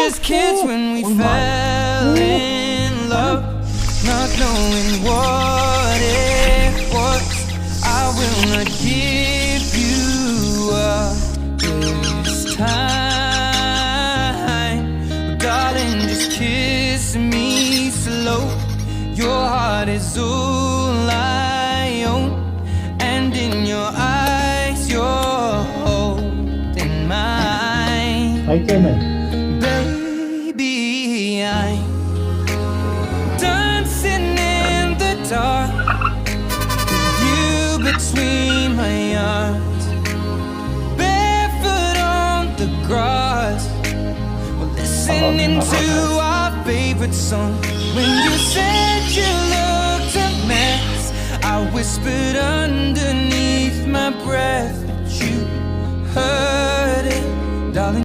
just kids when we fell in love, not knowing what it was. I will not give you up this time, but darling, just kiss me slow. Your heart is all I own, and in your eyes you're holding mine. Baby, I'm dancing in the dark, you between my arms, barefoot on the grass. We're listening to our favorite song. When you said you looked a mess, I whispered underneath my breath, but you heard it, darling.